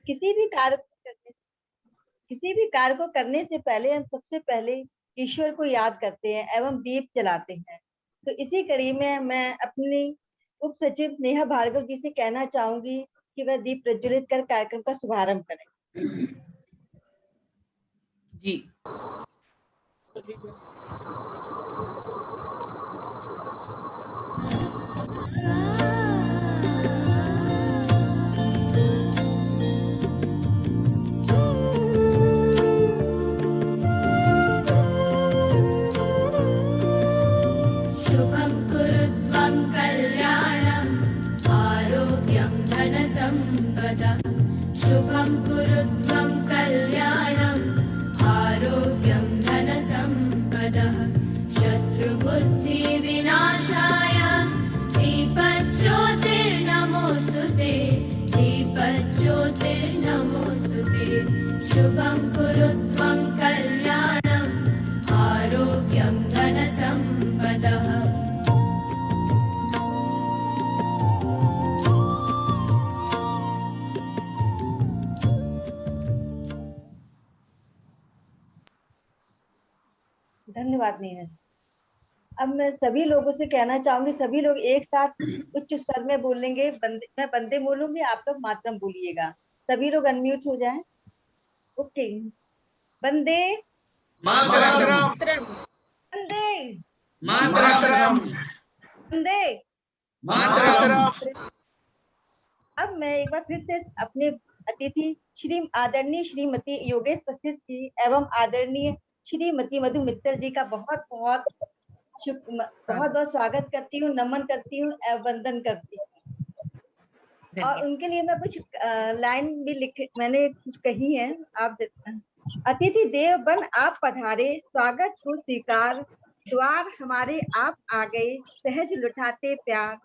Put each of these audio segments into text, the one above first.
किसी भी कार्य को करने से पहले हम सबसे पहले ईश्वर को याद करते हैं एवं दीप जलाते हैं। तो इसी कड़ी में मैं अपनी उप सचिव नेहा भार्गव जी से कहना चाहूंगी कि वह दीप प्रज्वलित कर कार्यक्रम का शुभारंभ करें। जी। शुभं कुरु त्वं कल्याणम् आरोग्यं धनसम्पदः शत्रुबुद्धिविनाशाय दीपज्योतिर्नमोऽस्तुते दीपज्योतिर्नमोऽस्तुते शुभं कुरु त्वं कल्याणम् आरोग्यं धनसम्पदः। धन्यवाद नेहा। अब मैं सभी लोगों से कहना चाहूंगी, सभी लोग एक साथ उच्च स्वर में बोलेंगे। मैं बंदे बोलूंगी, आप लोग मातरम बोलिएगा। सभी लोग अनम्यूट हो जाएं। ओके। वंदे मातरम। वंदे मातरम। वंदे मातरम। अब मैं एक बार फिर से अपने अतिथि आदरणीय श्रीमती योगेश वशिष्ठ जी एवं आदरणीय श्रीमती मधु मित्तल जी का बहुत बहुत स्वागत करती हूँ, नमन करती हूँ एवं वंदन करती हूँ। और उनके लिए मैं कुछ लाइन भी मैंने कुछ कही है। आप अतिथि देव बन आप पधारे, स्वागत को स्वीकार, द्वार हमारे आप आ गए, सहज लुटाते प्यार,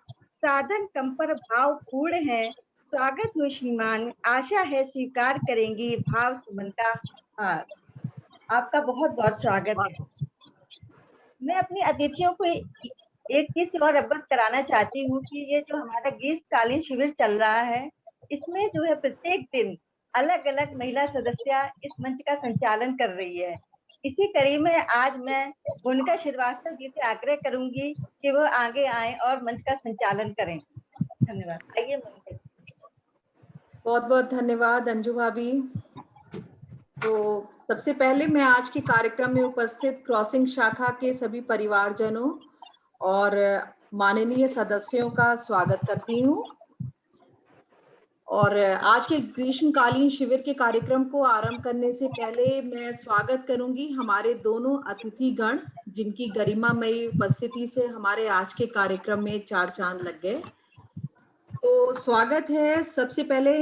साधन कम पर भाव पूर्ण है, स्वागत हो श्रीमान, आशा है स्वीकार करेंगी भाव सुमन का हार। आपका बहुत बहुत स्वागत है। मैं अपनी अतिथियों को एक चीज और अवगत कराना चाहती हूँ कि ये जो हमारा ग्रीष्मकालीन शिविर चल रहा है, इसमें जो है प्रत्येक दिन अलग अलग महिला सदस्य इस मंच का संचालन कर रही है। इसी कड़ी में आज मैं मोनिका श्रीवास्तव जी से आग्रह करूंगी कि वो आगे आए और मंच का संचालन करें। धन्यवाद। आइए मोनिका। बहुत बहुत धन्यवाद अंजू भाभी। तो सबसे पहले मैं आज के कार्यक्रम में उपस्थित क्रॉसिंग शाखा के सभी परिवारजनों और माननीय सदस्यों का स्वागत करती हूँ। और आज के ग्रीष्मकालीन शिविर के कार्यक्रम को आरंभ करने से पहले मैं स्वागत करूंगी हमारे दोनों अतिथिगण, जिनकी गरिमामयी उपस्थिति से हमारे आज के कार्यक्रम में चार चांद लग गए। तो स्वागत है सबसे पहले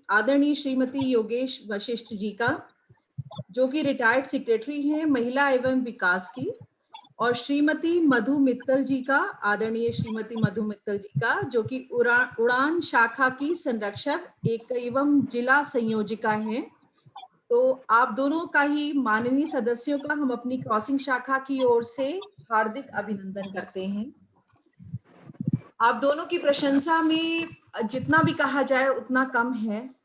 आदरणीय श्रीमती योगेश वशिष्ठ जी का, जो कि रिटायर्ड सेक्रेटरी हैं महिला एवं विकास की, और श्रीमती मधु मित्तल जी का, आदरणीय श्रीमती मधु मित्तल जी का, जो कि उड़ान शाखा की संरक्षक एवं जिला संयोजिका हैं। तो आप दोनों का ही माननीय सदस्यों का हम अपनी क्रॉसिंग शाखा की ओर से हार्दिक अभिनंदन करते हैं। आप दोनों की प्रशंसा में जितना भी कहा जाए उतना कम है।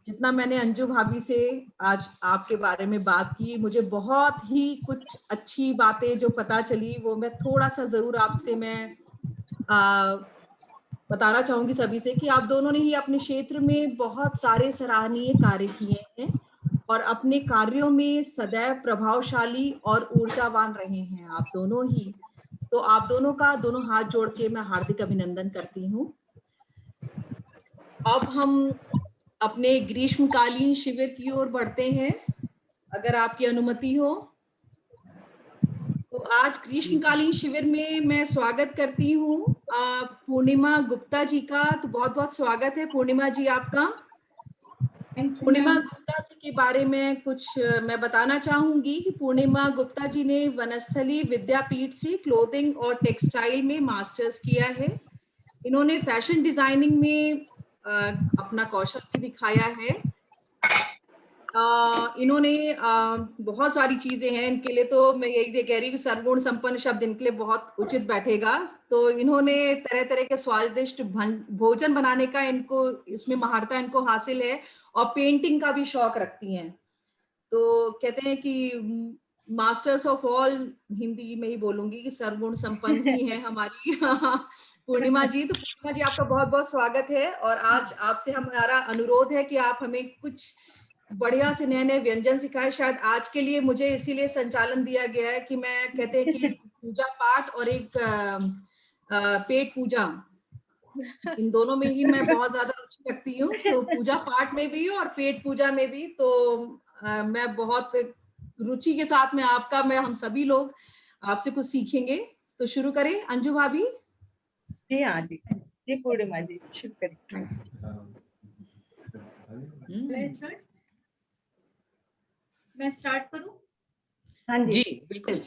जितना मैंने अंजू भाभी से आज आपके बारे में बात की, मुझे बहुत ही कुछ अच्छी बातें जो पता चली, वो मैं थोड़ा सा जरूर आपसे मैं बताना चाहूंगी सभी से कि आप दोनों ने ही अपने क्षेत्र में बहुत सारे सराहनीय कार्य किए हैं और अपने कार्यों में सदैव प्रभावशाली और ऊर्जावान रहे हैं आप दोनों ही। तो आप दोनों का दोनों हाथ जोड़ के मैं हार्दिक अभिनंदन करती हूँ। अब हम अपने ग्रीष्मकालीन शिविर की ओर बढ़ते हैं, अगर आपकी अनुमति हो। तो आज ग्रीष्मकालीन शिविर में मैं स्वागत करती हूँ पूर्णिमा गुप्ता जी का। तो बहुत बहुत स्वागत है पूर्णिमा जी आपका। पूर्णिमा गुप्ता जी के बारे में कुछ मैं बताना चाहूंगी कि पूर्णिमा गुप्ता जी ने वनस्थली विद्यापीठ से क्लोथिंग और टेक्सटाइल में मास्टर्स किया है। इन्होंने फैशन डिजाइनिंग में अपना कौशल भी दिखाया है। इन्होंने बहुत सारी चीजें हैं इनके लिए, तो मैं यही कह रही हूँ कि सर्वगुण संपन्न शब्द इनके लिए बहुत उचित बैठेगा। तो इन्होंने तरह तरह के स्वादिष्ट भोजन बनाने का इनको इसमें महारता इनको हासिल है, और पेंटिंग का भी शौक रखती हैं। तो कहते हैं कि मास्टर्स ऑफ ऑल, हिंदी में ही बोलूंगी कि सर्वगुण संपन्न ही है हमारी पूर्णिमा जी। तो पूर्णिमा जी, आपका बहुत बहुत स्वागत है, और आज आपसे हमारा अनुरोध है कि आप हमें कुछ बढ़िया से नए नए व्यंजन सिखाए। शायद आज के लिए मुझे इसीलिए संचालन दिया गया है कि मैं, कहते हैं कि पूजा पाठ और एक पेट पूजा, इन दोनों में ही मैं बहुत ज्यादा रुचि रखती हूँ। तो पूजा पाठ में भी और पेट पूजा में भी, तो मैं बहुत रुचि के साथ में आपका, मैं हम सभी लोग आपसे कुछ सीखेंगे। तो शुरू करें अंजू भाभी? जी हाँ जी जी, पूर्णिमा जी शुरू करें। मैं स्टार्ट करूं? हाँ जी जी बिल्कुल।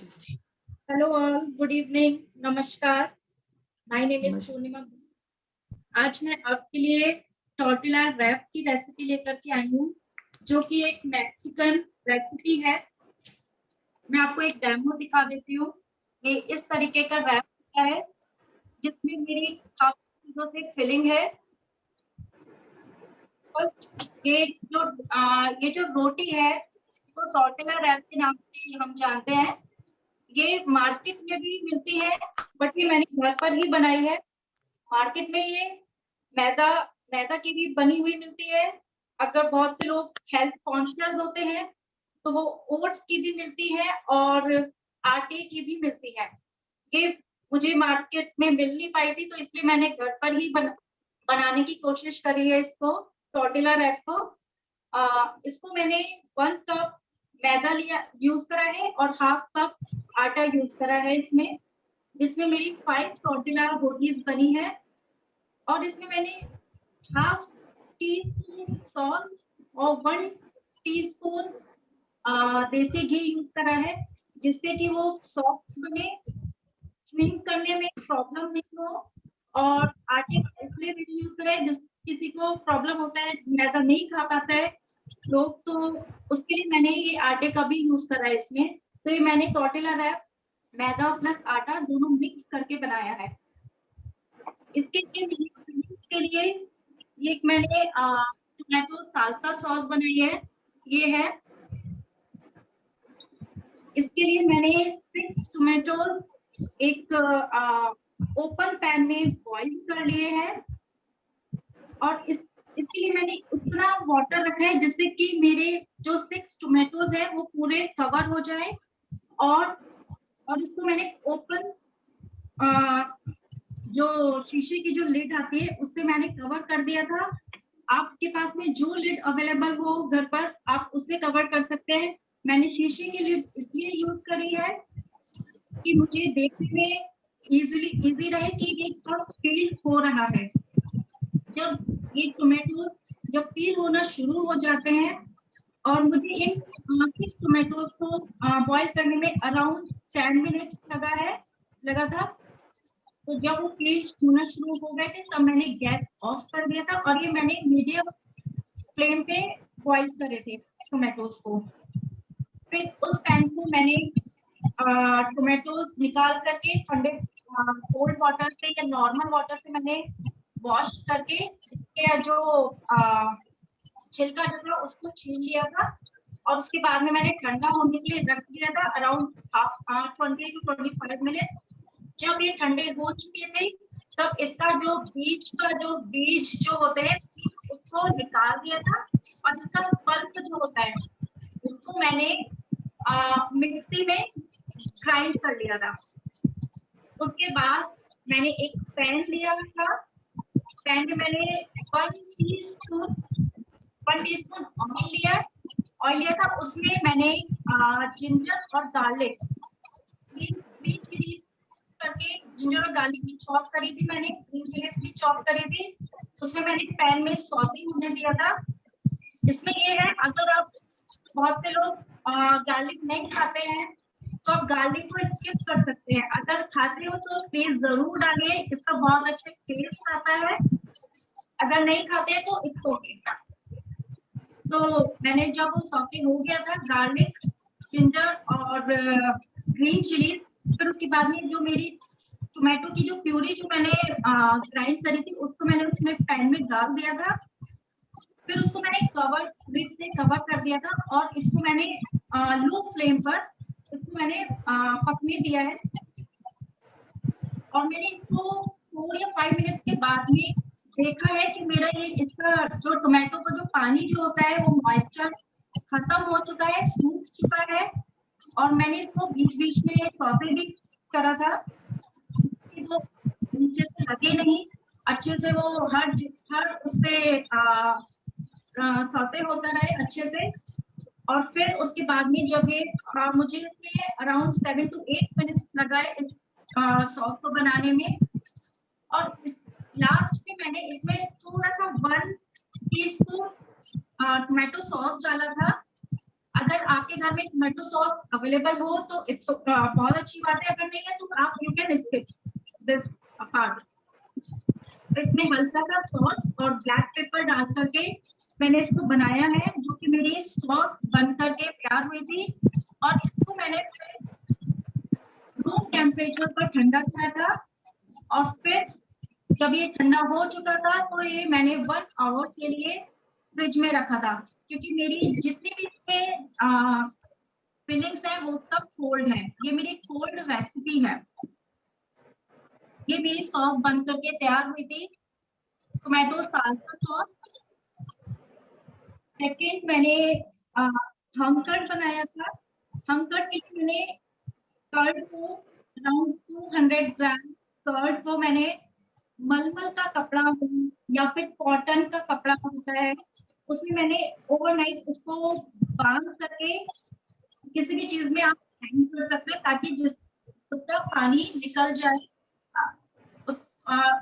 हेलो ऑल, गुड इवनिंग, नमस्कार। माय नेम इज पूर्णिमा। आज मैं आपके लिए टॉर्टिला रैप की रेसिपी लेकर के आई हूँ, जो कि एक मैक्सिकन रेसिपी है। मैं आपको एक डेमो दिखा देती हूँ। ये इस तरीके का रैप होता है, जिसमें मेरी काफी चीजों से फिलिंग है। और ये जो रोटी है, तो टॉर्टिला रैप के नाम से हम जानते हैं। ये मार्केट में भी मिलती है, बट ये मैंने घर पर ही बनाई है। मार्केट में ये मैदा की भी बनी हुई मिलती है। अगर बहुत से लोग हेल्थ कॉन्शियस होते हैं तो वो ओट्स की भी मिलती है और आटे की भी मिलती है। ये मुझे मार्केट में मिल नहीं पाई थी, तो इसलिए मैंने घर पर ही बनाने की कोशिश करी है इसको, टॉर्टिला रैप को। इसको मैंने 1 कप मैदा यूज करा है और ½ कप आटा यूज करा है इसमें, जिसमें मेरी 5 टॉर्टिला रोटीज बनी है। और इसमें मैंने ½ टीस्पून सॉल्ट और 1 टीस्पून देसी घी यूज करा है, जिससे कि वो सॉफ्ट बने, स्विंग करने में प्रॉब्लम नहीं हो। और आटे का इसलिए भी यूज करा है, जिस किसी को प्रॉब्लम होता है, मैदा नहीं खा पाता है लोग, तो उसके लिए मैंने ये आटे का भी यूज करा है इसमें। तो ये मैंने टॉर्टिला रैप मैदा प्लस आटा दोनों मिक्स करके बनाया है। इसके लिए ये मैंने टोमेटो साल्सा सॉस बनाई है, ये है। इसके लिए मैंने 6 टोमेटो एक ओपन पैन में बॉईल कर लिए हैं, और इसके लिए मैंने उतना वाटर रखा है जिससे कि मेरे जो 6 टोमेटोज है वो पूरे कवर हो जाए। और इसको मैंने ओपन जो शीशे की जो लिड आती है उससे मैंने कवर कर दिया था। आपके पास में जो लिड अवेलेबल हो घर पर, आप उससे कवर कर सकते हैं। मैंने शीशे की लिड इसलिए यूज करी है कि मुझे देखने में इजी रहे कि ये कब पील हो रहा है। जब ये टोमेटो जब पील होना शुरू हो जाते हैं, और मुझे इन 6 टोमेटोज को बॉईल करने में अराउंड 10 मिनट्स लगा था। तो जब वो पील होना शुरू हो गए थे, तब मैंने गैस ऑफ कर दिया था, और ये मैंने मीडियम फ्लेम पे बॉईल करे थे टोमेटोज को। फिर उस पैन को मैंने टोमेटो निकाल करके ठंडे कोल्ड वाटर से या नॉर्मल वाटर से मैंने वॉश करके इसके जो छिलका जो था उसको छील लिया था। और उसके बाद में मैंने ठंडा होने के लिए रख दिया था अराउंड 20 to 25 मिनट। जब ये ठंडे हो चुके थे, तब इसका जो बीज जो होते हैं उसको निकाल दिया था, और इसका पल्प जो होता है उसको मैंने मिक्सी में ग्राइंड कर लिया था। उसके बाद मैंने एक पैन लिया था। पैन में मैंने 1 टीस्पून ऑयल लिया था। उसमें मैंने जिंजर और गार्लिक करके जिंजर और गार्लिक की चॉप करी थी, मैंने 3 मिनट की चॉप करी थी। उसमें मैंने पैन में सॉटे होने दिया था। इसमें ये है, अगर आप बहुत से लोग गार्लिक नहीं खाते हैं तो आप गार्लिक को स्किप कर सकते हैं। अगर खाते हो तो प्लीज जरूर डालिए, इसका बहुत अच्छा टेस्ट आता है। अगर नहीं खाते हैं तो इट्स ओके। तो मैंने जब वो सौते हो गया था गार्लिक, जिंजर और ग्रीन चिली, फिर उसके बाद में जो मेरी टोमेटो की जो प्यूरी जो मैंने ग्राइंड करी थी उसको मैंने उसमें पैन में डाल दिया था। फिर उसको मैंने लिड से कवर कर दिया था और इसको मैंने लो फ्लेम पर इसको मैंने पकने दिया है। और मैंने इसको 4 या 5 मिनट्स के बाद में देखा है कि मेरा ये इसका जो टोमेटो का जो पानी जो होता है वो मॉइस्चर खत्म हो चुका है, सूख चुका है। और मैंने इसको बीच बीच में सौते भी करा था कि वो नीचे से लगे नहीं, अच्छे से वो हर उस पे सौते होता रहे अच्छे से। और फिर उसके बाद में जब ये मुझे इसमें अराउंड 7 to 8 मिनट्स लगा है इस सॉस को बनाने में। और लास्ट में मैंने इसमें थोड़ा सा 1 टीस्पून टोमेटो सॉस डाला था। अगर आपके घर में टोमेटो सॉस अवेलेबल हो तो इट्स बहुत अच्छी बात है, अगर नहीं है तो आप you can skip this part. इसमें हल्का सा सॉस और ब्लैक पेपर डाल करके मैंने इसको बनाया है, जो कि मेरी सॉस बन करके तैयार हुई थी। और इसको मैंने रूम टेम्परेचर पर ठंडा किया था। और फिर जब ये ठंडा हो चुका था तो ये मैंने 1 आवर के लिए फ्रिज में रखा था, क्योंकि मेरी जितनी भी इसमें फिलिंग्स है वो सब कोल्ड है। ये मेरी कोल्ड रेसिपी है। ये मेरी सॉस बन करके तैयार हुई थी, टोमेटो साल्सा सॉस। सेकेंड मैंने हम कर्ड बनाया था। हम कर्ड के लिए मैंने कर्ड को अराउंड 200 ग्राम कर्ड को मैंने मलमल का कपड़ा या फिर कॉटन का कपड़ा होता है उसमें मैंने ओवरनाइट उसको बांध करके किसी भी चीज में आप हैंग कर सकते हैं, ताकि जिस उसका पानी निकल जाए।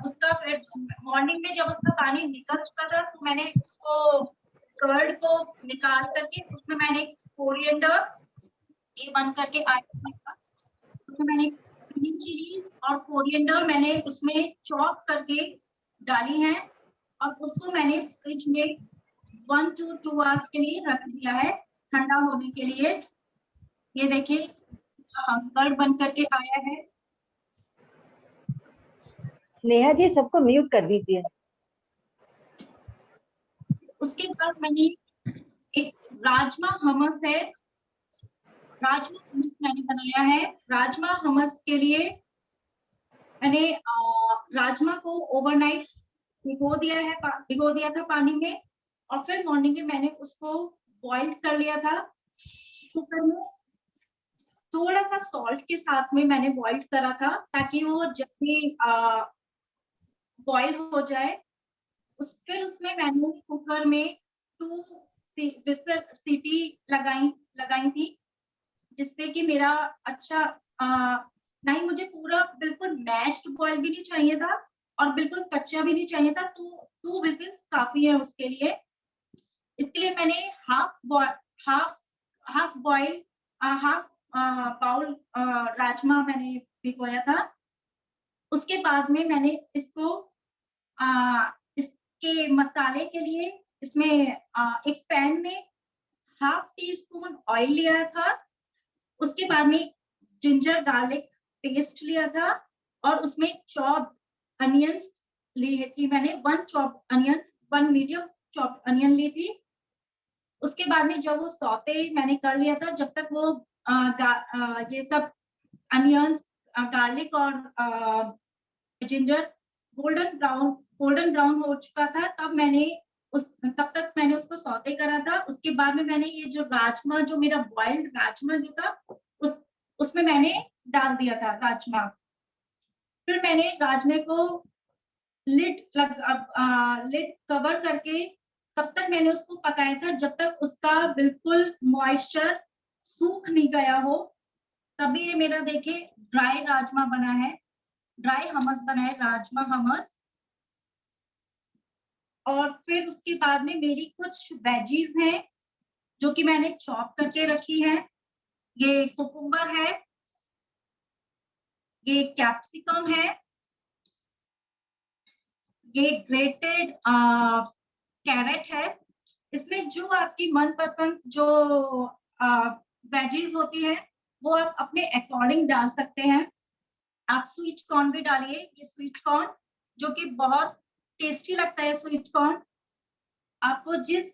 उसका फिर मॉर्निंग में जब उसका पानी निकल चुका था तो मैंने उसको कर्ड को निकाल करके उसमें मैंने कोरिएंडर ये बन करके आया था, उसमें मैंने ग्रीन चिली और कोरिएंडर मैंने उसमें चॉप करके डाली है। और उसको मैंने फ्रिज में 1 to 2 आवर्स के लिए रख दिया है ठंडा होने के लिए। ये देखिए कर्ड बन करके आया है। नेहा जी सबको म्यूट कर दीजिए। उसके बाद मैंने एक राजमा हमस है, राजमा हमस मैंने बनाया है। राजमा हमस के लिए मैंने राजमा को ओवरनाइट भिगो दिया था पानी में। और फिर मॉर्निंग में मैंने उसको बॉईल कर लिया था कुकर में। थोड़ा सा सॉल्ट के साथ में मैंने बॉईल करा था ताकि वो जल्दी बॉईल हो जाए। फिर उसमें मैंने कुकर में 2 सीटी लगाई थी, जिससे कि मेरा अच्छा नहीं, मुझे पूरा बिल्कुल मैश्ड बॉईल भी नहीं चाहिए था और बिल्कुल कच्चा भी नहीं चाहिए था, तो 2 विजिल्स काफी है उसके लिए। इसके लिए मैंने हाफ बाउल राजमा मैंने भिगोया था। उसके बाद में मैंने इसको इसके मसाले के लिए इसमें एक पैन में 1/2 टीस्पून ऑयल लिया था। उसके बाद में जिंजर गार्लिक पेस्ट लिया था और उसमें चॉप्ड अनियंस ली थी मैंने। 1 मीडियम चॉप्ड अनियन ली थी। उसके बाद में जब वो सौते मैंने कर लिया था, जब तक वो ये सब अनियंस गार्लिक और जिंजर गोल्डन ब्राउन हो चुका था, तब तक मैंने उसको सौते करा था। उसके बाद में मैंने ये जो राजमा, जो मेरा बॉइल्ड राजमा जो था उसमें मैंने डाल दिया था राजमा। फिर मैंने राजमे को लिड कवर करके तब तक मैंने उसको पकाया था जब तक उसका बिल्कुल मॉइस्चर सूख नहीं गया हो। तभी ये मेरा देखिए ड्राई राजमा बना है, ड्राई हमस बना है, राजमा हमस। और फिर उसके बाद में मेरी कुछ वेजीज हैं जो कि मैंने चॉप करके रखी है। ये कुकुम्बर है, ये कैप्सिकम है, ये ग्रेटेड कैरेट है, इसमें जो आपकी मनपसंद जो वेजीज होती है वो आप अपने अकॉर्डिंग डाल सकते हैं। आप स्वीट कॉर्न भी डालिए, ये स्वीट कॉर्न जो कि बहुत टेस्टी लगता है स्वीट कॉर्न। आपको जिस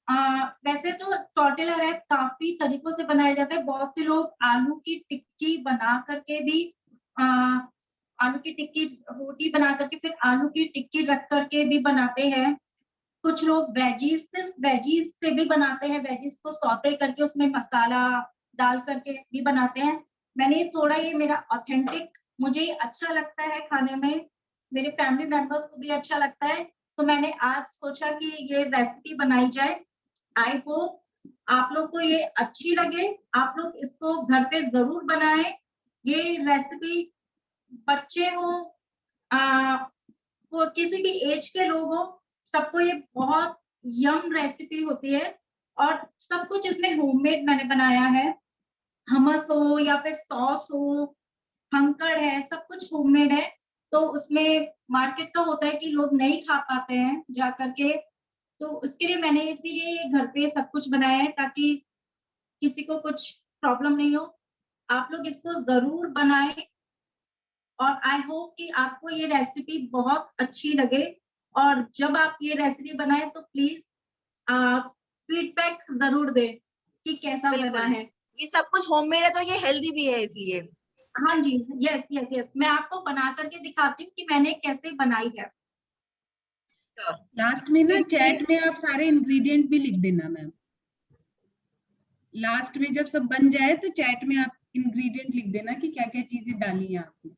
वैसे तो टॉर्टिला रैप काफी तरीकों से बनाया जाता है। बहुत से लोग आलू की टिक्की बना करके भी आ, आलू की टिक्की रोटी बना करके फिर आलू की टिक्की रख करके भी बनाते हैं। कुछ लोग वेजीज सिर्फ वेजीज से भी बनाते हैं, वेजीज को सौते करके उसमें मसाला डाल करके भी बनाते हैं। मैंने थोड़ा ये मेरा ऑथेंटिक मुझे अच्छा लगता है खाने में, मेरे फैमिली मेंबर्स को भी अच्छा लगता है, तो मैंने आज सोचा कि ये रेसिपी बनाई जाए। आई होप आप लोग को ये अच्छी लगे, आप लोग इसको घर पे जरूर बनाएं। ये रेसिपी बच्चे हो वो किसी भी एज के लोग हो, सबको ये बहुत यम रेसिपी होती है। और सब कुछ इसमें होममेड मैंने बनाया है, हमस हो या फिर सॉस हो, हंकड़ है, सब कुछ होममेड है। तो उसमें मार्केट का होता है कि लोग नहीं खा पाते हैं जा करके, तो उसके लिए मैंने इसीलिए ये घर पे सब कुछ बनाया है ताकि किसी को कुछ प्रॉब्लम नहीं हो। आप लोग इसको जरूर बनाएं और आई होप कि आपको ये रेसिपी बहुत अच्छी लगे। और जब आप ये रेसिपी बनाएं तो प्लीज आप फीडबैक जरूर दें कि कैसा बना बिल्कुल, है। ये सब कुछ होममेड है तो ये हेल्दी भी है इसलिए। हाँ जी, यस यस यस, मैं आपको बना करके दिखाती हूँ कि मैंने कैसे बनाई है। लास्ट में ना चैट में आप सारे इंग्रेडिएंट भी लिख देना मैम। लास्ट में जब सब बन जाए तो चैट में आप इंग्रेडिएंट लिख देना कि क्या क्या चीजें डाली है आपने।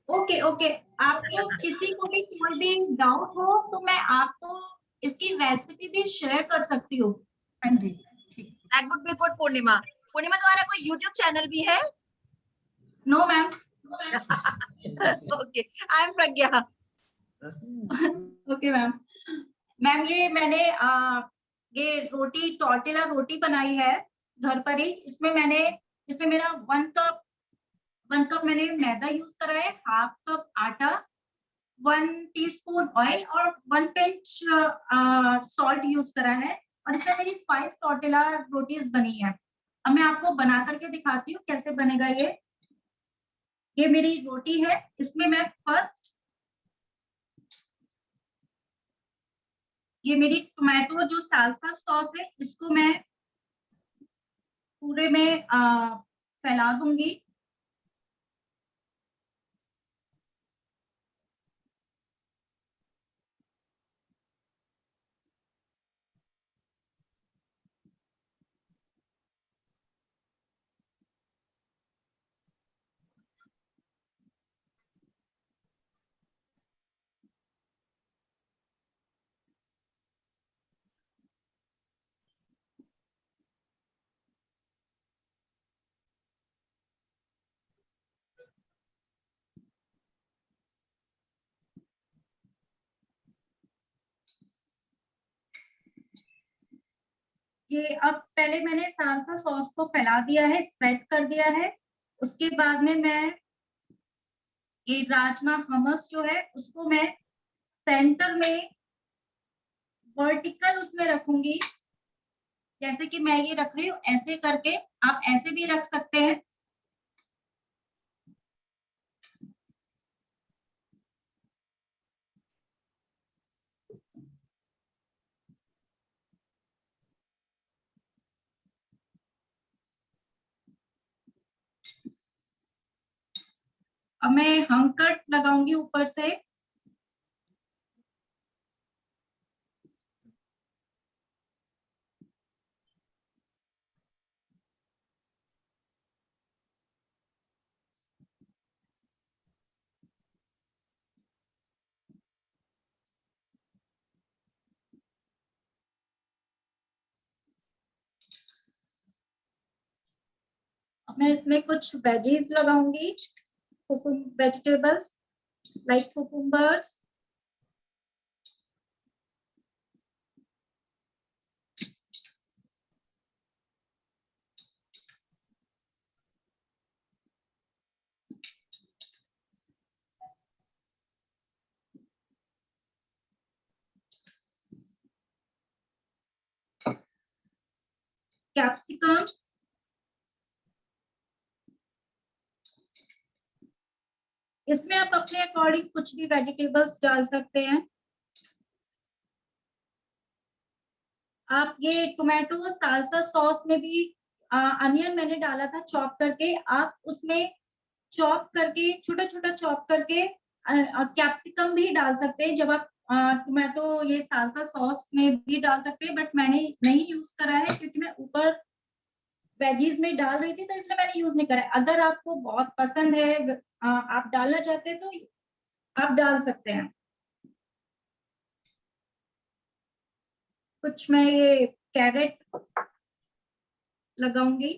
ओके ओके, आपको किसी को भी कोई भी डाउट हो तो मैं आपको इसकी रेसिपी भी शेयर कर सकती हूँ। हाँ जी ठीक। That would be good. Purnima, Purnima तुम्हारा कोई यूट्यूब चैनल भी है? No ma'am. Okay, I am Pragya. Okay ma'am. Ma'am ये मैंने ये रोटी टॉर्टिला रोटी बनाई है घर पर ही। इसमें मेरा 1 कप मैंने मैदा यूज करा है, 1/2 कप आटा, 1 टीस्पून ऑयल और 1 पिंच सॉल्ट यूज करा है। और इसमें मेरी 5 टॉर्टिला रोटीज बनी है। अब मैं आपको बना करके दिखाती हूँ कैसे बनेगा ये मेरी रोटी है। इसमें मैं फर्स्ट ये मेरी टोमेटो जो साल्सा सॉस है इसको मैं पूरे में फैला दूंगी। ये अब पहले मैंने साल्सा सॉस को फैला दिया है, स्प्रेड कर दिया है। उसके बाद में मैं ये राजमा हमस जो है उसको मैं सेंटर में वर्टिकल उसमें रखूंगी। जैसे कि मैं ये रख रही हूँ ऐसे करके, आप ऐसे भी रख सकते हैं। अब मैं हम कट लगाऊंगी ऊपर से। अब मैं इसमें कुछ वेजीज लगाऊंगी, वेजिटेबल्स लाइक कुकुम्बर्स, कैप्सिकम, इसमें आप अपने अकॉर्डिंग कुछ भी वेजिटेबल्स डाल सकते हैं। आप ये टोमेटो साल्सा सॉस में भी अनियन मैंने डाला था चॉप करके, आप उसमें चॉप करके छोटा छोटा चॉप करके कैप्सिकम भी डाल सकते हैं। जब आप टोमेटो ये साल्सा सॉस में भी डाल सकते हैं, बट मैंने नहीं यूज करा है क्योंकि मैं ऊपर वेजीज में डाल रही थी, तो इसलिए मैंने यूज नहीं करा है। अगर आपको बहुत पसंद है, आप डालना चाहते हैं तो आप डाल सकते हैं। कुछ मैं ये कैरेट लगाऊंगी।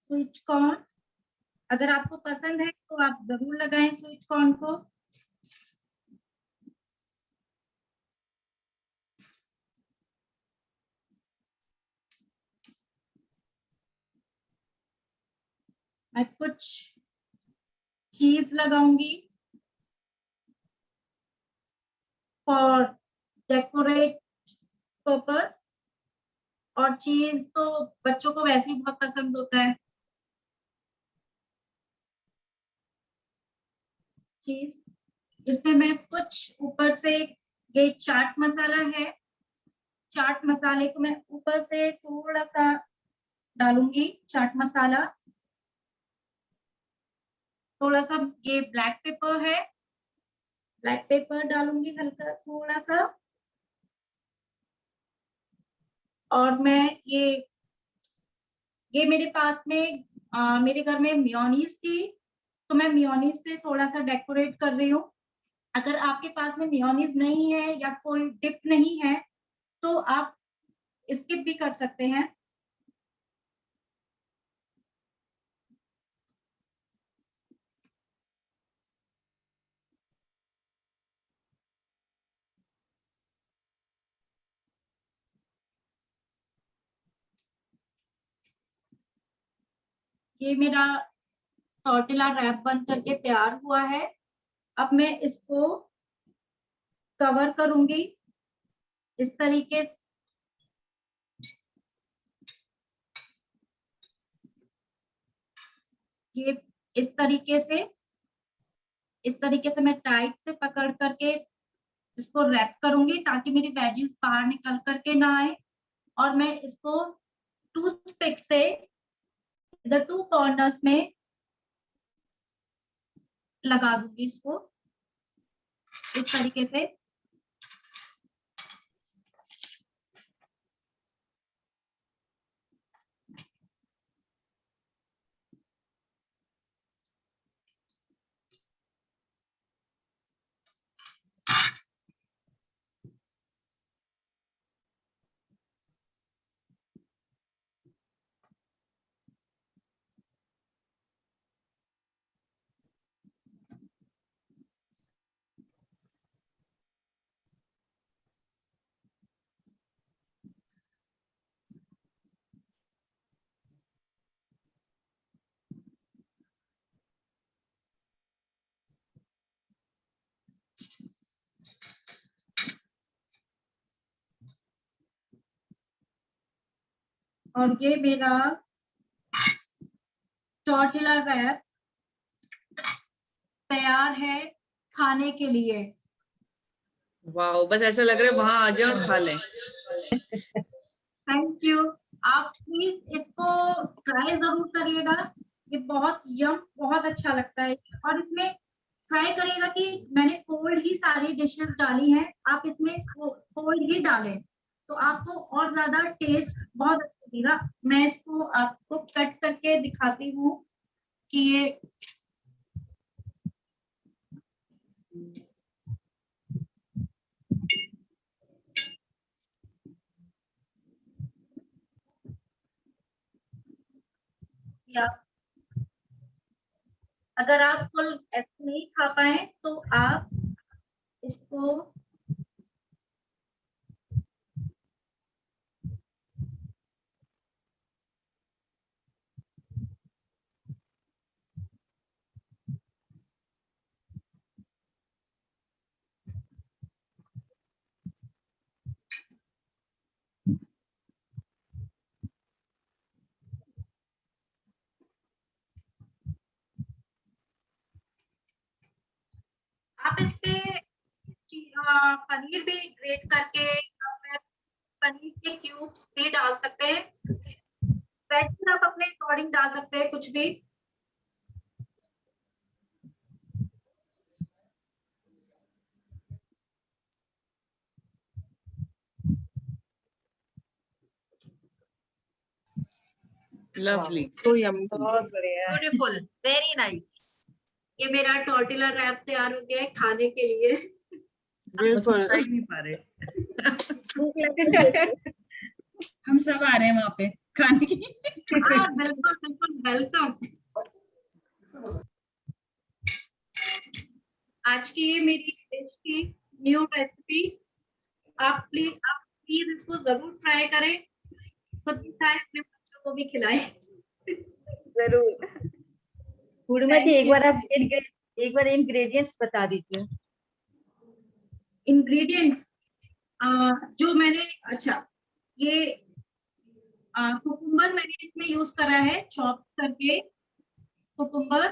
स्वीट कॉर्न, अगर आपको पसंद है तो आप जरूर लगाएं स्वीट कॉर्न को। मैं कुछ चीज लगाऊंगी फॉर डेकोरेट पर्पस, और चीज तो बच्चों को वैसे ही बहुत पसंद होता है। चीज, इसमें मैं कुछ ऊपर से, ये चाट मसाला है, चाट मसाले को मैं ऊपर से थोड़ा सा डालूंगी, चाट मसाला। थोड़ा सा ये ब्लैक पेपर है, ब्लैक पेपर डालूंगी हल्का थोड़ा सा। और मैं ये मेरे पास में मेरे घर में मेयोनीज थी, तो मैं मेयोनीज से थोड़ा सा डेकोरेट कर रही हूँ। अगर आपके पास में मेयोनीज नहीं है या कोई डिप नहीं है तो आप स्किप भी कर सकते हैं। ये मेरा टॉर्टिला रैप बन करके तैयार हुआ है। अब मैं इसको कवर करूंगी इस तरीके से। ये इस तरीके से मैं टाइट से पकड़ करके इसको रैप करूंगी ताकि मेरी वेजीज बाहर निकल करके ना आए। और मैं इसको टूथपिक से इधर 2 कॉर्नर्स में लगा दूंगी इसको इस तरीके से। और ये मेरा टॉर्टिला रैप तैयार है खाने के लिए। वाह, बस ऐसा लग रहा है वहां आ जाए और खा लें। Thank you. आप प्लीज इसको ट्राई जरूर करिएगा, ये बहुत अच्छा लगता है। और इसमें ट्राई करिएगा कि मैंने कोल्ड ही सारी डिशेस डाली हैं, आप इसमें कोल्ड ही डालें तो आपको और ज्यादा टेस्ट बहुत अच्छा लगेगा। मैं इसको आपको कट करके दिखाती हूँ कि ये या अगर आप फुल ऐसे नहीं खा पाए तो आप इसको इस पे पनीर भी ग्रेट करके पनीर के क्यूब्स भी डाल सकते हैं। वेज आप अपने अकॉर्डिंग डाल सकते हैं कुछ भी। Lovely. So yummy. बहुत बढ़िया। Beautiful, very nice. ये मेरा टॉर्टिला रैप तैयार हो गया है खाने के लिए। बिल्कुल। बता ही नहीं पा रहे। हम सब आ रहे हैं वहाँ पे खाने की। हाँ बिल्कुल बिल्कुल, वेलकम। आज की ये मेरी डिश की न्यू रेसिपी, आप प्लीज इसको जरूर ट्राई करें, खुद भी खाएं, अपने बच्चों को भी खिलाएं। जरूर। पूर्णिमा जी एक बार इंग्रेडिएंट्स बता दीजिए। इंग्रेडिएंट्स जो मैंने, अच्छा ये कुकुम्बर मैंने इसमें यूज करा है, चॉप करके कुकुम्बर।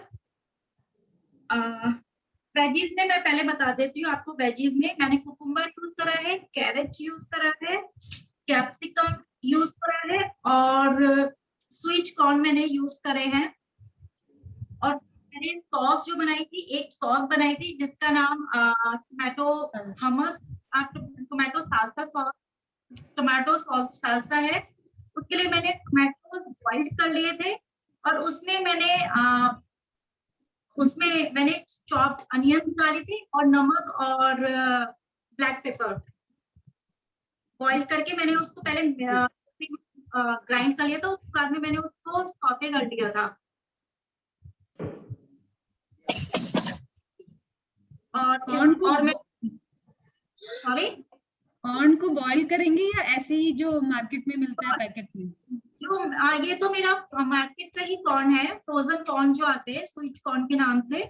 वेजीज में मैं पहले बता देती हूँ आपको। वेजीज में मैंने कुकुम्बर यूज करा है, कैरेट यूज करा है, कैप्सिकम यूज करा है और स्वीट कॉर्न मैंने यूज करे हैं। और मैंने सॉस जो बनाई थी, एक सॉस बनाई थी जिसका नाम tomato hummus, tomato salsa sauce, tomato sauce salsa है। उसके लिए मैंने टोमेटो बॉइल कर लिए थे और उसमें मैंने चॉप्ड अनियन डाली थी और नमक और ब्लैक पेपर बॉइल करके मैंने उसको पहले ग्राइंड कर लिया था। उसके बाद में मैंने उसको सौते कर दिया था। और मैं सॉरी, कॉर्न को बॉईल करेंगे या ऐसे ही जो मार्केट में मिलता है पैकेट में? जो ये तो मेरा मार्केट का ही कॉर्न है, फ्रोजन कॉर्न जो आते हैं स्वीट कॉर्न के नाम से,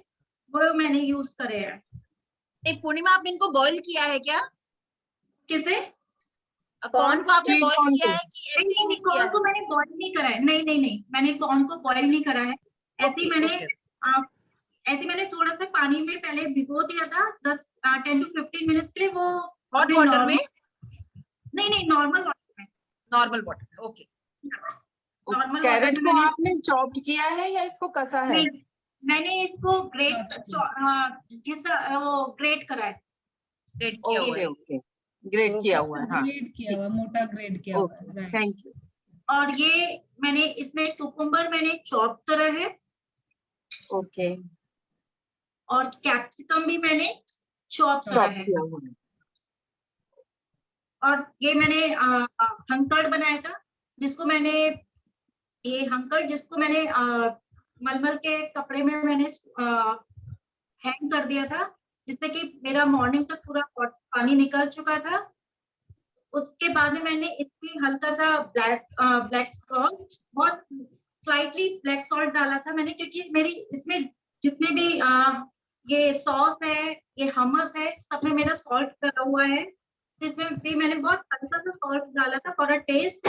वो मैंने यूज करे हैं। पूर्णिमा आपने इनको बॉईल किया है क्या? किसे? कॉर्न को आपने बॉईल किया है कि ऐसे ही यूज किया कॉर्न है? को मैंने बॉईल नहीं करा है। नहीं, मैंने कॉर्न को बॉईल नहीं करा है। ऐसे मैंने थोड़ा सा पानी में पहले भिगो दिया था 10 to 15 मिनट के लिए। वो हॉट वाटर में? नहीं, नॉर्मल वाटर में। Normal water, okay. Normal carrot को आपने चॉप्ड किया है या इसको कसा है? मैंने इसको ग्रेट करा है। ग्रेट किया हुआ है। ओके, ग्रेट किया हुआ है। हाँ, ग्रेट किया हुआ, मोटा ग्रेट किया हुआ ओके, है, right. Thank you. और ये मैंने इसमें कुकुम्बर मैंने चॉप करा है ओके, और कैप्सिकम भी मैंने चॉप करा चॉप है। किया हुआ है। और ये मैंने हंकड़ बनाया था, जिसको मैंने मलमल के कपड़े में मैंने हैंग कर दिया था, जिससे कि मेरा मॉर्निंग तक पूरा पानी निकल चुका था। उसके बाद में मैंने इसमें हल्का सा ब्लैक सॉल्ट, बहुत स्लाइटली ब्लैक सॉल्ट डाला था मैंने, क्योंकि मेरी इसमें जितने भी ये सॉस है, ये हमस है, सब में मेरा सॉल्ट डला हुआ है। इसमें भी मैंने बहुत हल्का सा सॉल्ट डाला था for a taste.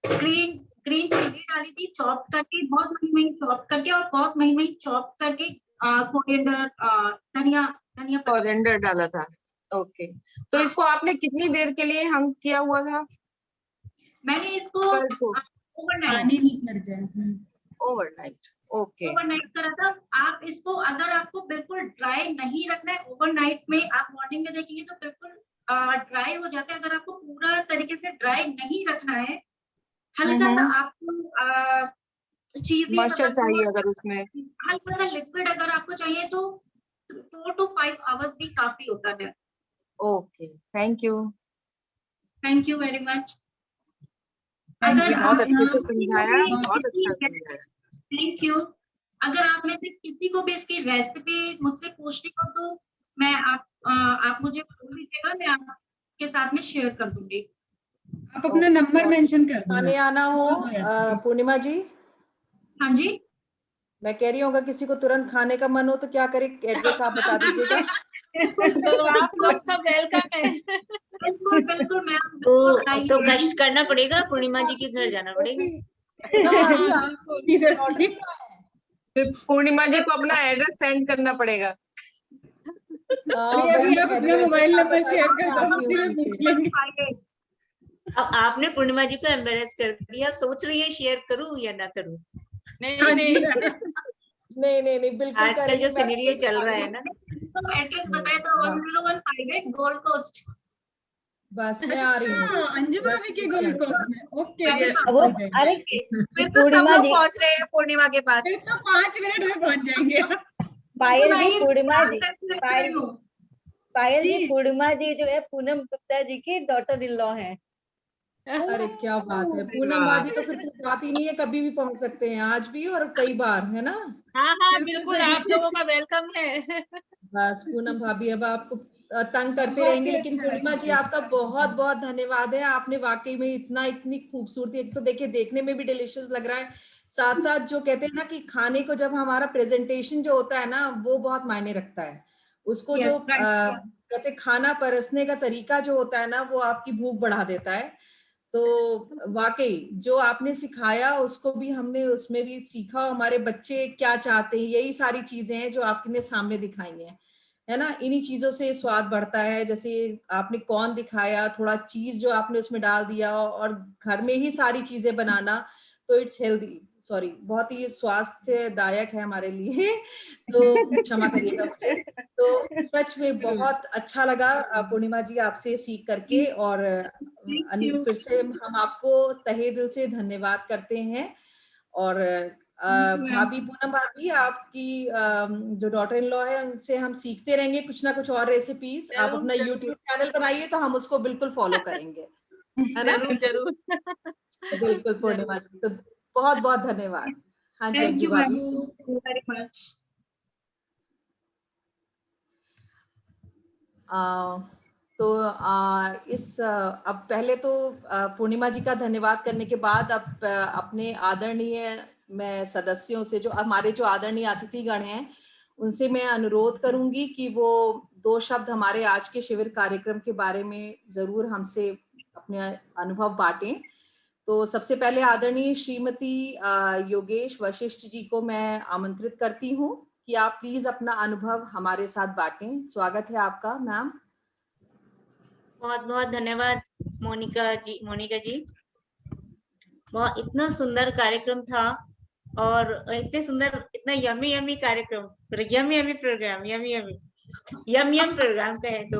Green chilli डाली थी चॉप करके, बहुत महीन चॉप करके, और बहुत महीन चॉप करके कोरिएंडर, धनिया कोरिएंडर डाला था। ओके, तो इसको आपने कितनी देर के लिए हंग किया हुआ था? मैंने इसको ओवरनाइट पानी नहीं चढ़ जाए। ओवरनाइट। ओके, ओवरनाइट करा था। आप इसको, अगर आपको बिल्कुल ड्राई नहीं रखना है ओवरनाइट में, आप मॉर्निंग में देखेंगे तो बिल्कुल ड्राई हो जाता है। अगर आपको पूरा तरीके से ड्राई नहीं रखना है, हल्का सा आपको चीज मॉइस्चर चाहिए अगर उसमें, हल्का सा लिक्विड अगर आपको चाहिए तो 4 to 5 आवर्स भी काफी होता है। Okay, thank you. Thank you very much. बहुत अच्छे से समझाया, बहुत अच्छा समझाया। Thank you. अगर आप में से किसी को भी इसकी रेसिपी मुझसे पूछनी हो तो मैं आप मुझे बोल दीजिएगा, मैं आपके साथ में शेयर कर दूंगी। आप अपना नंबर मेंशन कर दो। आने आना हो पूर्णिमा जी। हाँ जी, मैं कह रही हूँ अगर किसी को तुरंत खाने का मन हो तो क्या करे, एड्रेस आप बता दीजिएगा। तो आप लोग सब वेलकम है। बिल्कुल बिल्कुल मैम। तो कष्ट करना पड़ेगा, पूर्णिमा जी के घर जाना पड़ेगा। फिर पूर्णिमा जी को अपना एड्रेस सेंड करना पड़ेगा। अभी अभी आप अपना मोबाइल नंबर शेयर कर दो, हम उसी में पूछ लेंगे। अब आपने पूर्णिमा जी को एम्बेरस कर दिया, अब सोच रही है शेयर करूं या ना करूं। नहीं नहीं नहीं बिल्कुल आजकल करेंगे। जो सिनेरियो चल रहा है ना, तो एड्रेस बताए तो 10158 गोल्ड कोस्ट। बस मैं आ रही हूँ। हाँ, अंजू भाभी के गोल्ड कोस्ट में। ओके, अभी सब वो पहुंच जाएंगे। अरे फिर तो सब पूर्णिमा लोग जी, पहुंच रहे हैं पूर्णिमा के पास। फिर तो 5 मिनट में पहुंच जाएंगे। पायल जी, मैं पूर्णिमा जी, ये पायल जी। जी, पूर्णिमा जी जो है पूनम गुप्ता जी की डॉटर इन लॉ है। अरे क्या बात है, पूनम भाभी तो फिर कोई बात ही नहीं है, कभी भी पहुंच सकते हैं, आज भी और कई बार, है ना। हाँ हाँ बिल्कुल, आप लोगों का वेलकम है। बस पूनम भाभी अब आपको तंग करते बहुत रहेंगे, ही लेकिन अच्छा पूर्णिमा जी आपका बहुत बहुत धन्यवाद है। आपने वाकई में इतनी खूबसूरती, एक तो देखिए देखने में भी डिलीशियस लग रहा है, साथ साथ जो कहते हैं ना कि खाने को जब हमारा प्रेजेंटेशन जो होता है ना, वो बहुत मायने रखता है। उसको जो कहते खाना परसने का तरीका जो होता है ना, वो आपकी भूख बढ़ा देता है। तो वाकई जो आपने सिखाया उसको भी हमने उसमें भी सीखा, हमारे बच्चे क्या चाहते हैं, यही सारी चीजें हैं जो आपने सामने दिखाई हैं, है ना। इन्हीं चीजों से स्वाद बढ़ता है। जैसे आपने कॉर्न दिखाया, थोड़ा चीज जो आपने उसमें डाल दिया, और घर में ही सारी चीजें बनाना, तो इट्स हेल्दी, सॉरी, बहुत ही स्वास्थ्यदायक है हमारे लिए, तो क्षमा करिएगा मुझे। तो सच में बहुत अच्छा लगा पूर्णिमा जी आपसे सीख करके, और फिर से हम आपको तहे दिल से धन्यवाद करते हैं। और भाभी, पूनम भाभी, आपकी जो डॉटर इन लॉ है उनसे हम सीखते रहेंगे कुछ ना कुछ और रेसिपीज। आप अपना यूट्यूब चैनल बनाइए तो हम उसको बिल्कुल फॉलो करेंगे, है ना। जरूर जरूर। बिल्कुल पूर्णिमा जी, तो बहुत बहुत धन्यवाद। हाँ जी थैंक अंजू यू भाभी। Very much. तो अब पहले तो पूर्णिमा जी का धन्यवाद करने के बाद अब अपने आदरणीय मैं सदस्यों से, जो हमारे जो आदरणीय अतिथिगण हैं, उनसे मैं अनुरोध करूंगी कि वो 2 शब्द हमारे आज के शिविर कार्यक्रम के बारे में जरूर हमसे अपने अनुभव बांटें। तो सबसे पहले आदरणीय श्रीमती योगेश वशिष्ठ जी को मैं आमंत्रित करती हूँ कि आप प्लीज अपना अनुभव हमारे साथ बांटें। स्वागत है आपका मैम। बहुत बहुत धन्यवाद मोनिका जी। बहुत इतना सुंदर कार्यक्रम था, और इतने सुंदर, इतना यमी कार्यक्रम, यमी प्रोग्राम, यम प्रोग्राम कहे तो।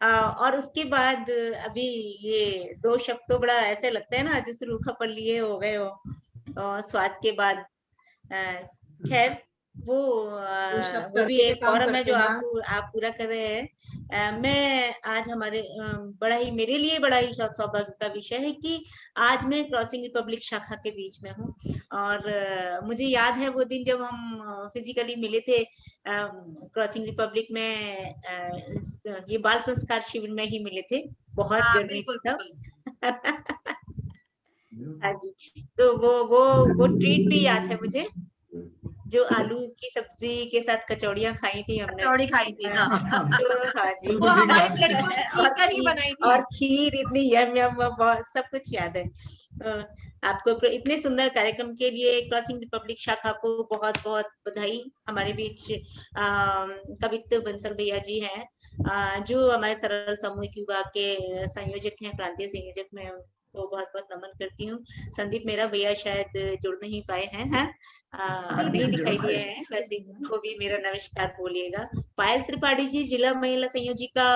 और उसके बाद अभी ये 2 शब्द तो बड़ा ऐसे लगता है ना जैसे रूखा पल्ली हो गए हो स्वाद के बाद। खैर वो भी एक फॉरम है जो आप पूरा कर रहे हैं। मैं आज बड़ा ही मेरे लिए बड़ा ही सौभाग्य का विषय है कि आज मैं क्रॉसिंग रिपब्लिक शाखा के बीच में हूँ। और मुझे याद है वो दिन जब हम फिजिकली मिले थे क्रॉसिंग रिपब्लिक में, ये बाल संस्कार शिविर में ही मिले थे। बहुत गर्मी थी तब। हाँ जी, तो वो ट्रीट भी याद है मुझे, जो आलू की सब्जी के साथ कचौड़ियाँ खाई थी हमने। कचौड़ी खाई थी, हाँ। तो हाँ जी, वो हमारी लड़कियों ने सीख कर ही बनाई थी। और खीर इतनी यम बहुत सब कुछ याद है। आपको इतने सुंदर कार्यक्रम के लिए क्रॉसिंग रिपब्लिक शाखा को बहुत बहुत बधाई। हमारे बीच कवित्व बंसल भैया जी हैं, जो हमारे सरल सामूहिक युवा के संयोजक हैं, प्रांतीय संयोजक में तो बहुत बहुत नमन करती हूँ। संदीप मेरा भैया शायद जुड़ नहीं पाए हैं, नहीं दिखाई दिए हैं, वैसे उनको भी मेरा नमस्कार बोलिएगा। पायल त्रिपाठी जी जिला महिला संयोजिका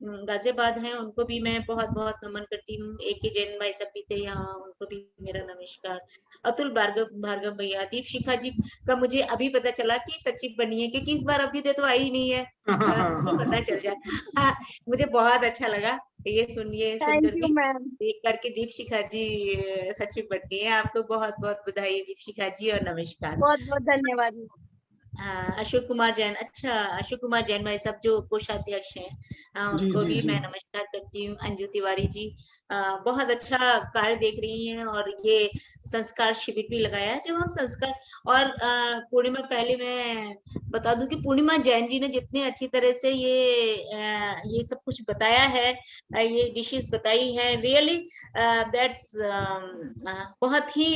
गाजियाबाद हैं, उनको भी मैं बहुत बहुत नमन करती हूँ। एक जैन भाई सब भी थे यहाँ, उनको भी मेरा नमस्कार। अतुल भार्गव भैया, दीप शिखा जी का मुझे अभी पता चला कि सचिव बनी है, क्योंकि इस बार अभ्युदय तो आई नहीं है, उससे पता चल जाता। मुझे बहुत अच्छा लगा ये सुन देख करके दीप शिखा जी सचिव बन गई है। आपको बहुत बहुत बधाई दीप शिखा जी, और नमस्कार। बहुत बहुत धन्यवाद। अशोक कुमार जैन, अच्छा अशोक कुमार जैन भाई साहब जो कोषाध्यक्ष हैं, उनको भी मैं नमस्कार करती हूँ। अंजू तिवारी जी बहुत अच्छा कार्य देख रही हैं, और ये संस्कार शिविर भी लगाया। जब हम संस्कार, और पूर्णिमा, पहले मैं बता दूं कि पूर्णिमा जैन जी ने जितने अच्छी तरह से ये सब कुछ बताया है, ये डिशेस बताई है, रियली दैट्स बहुत ही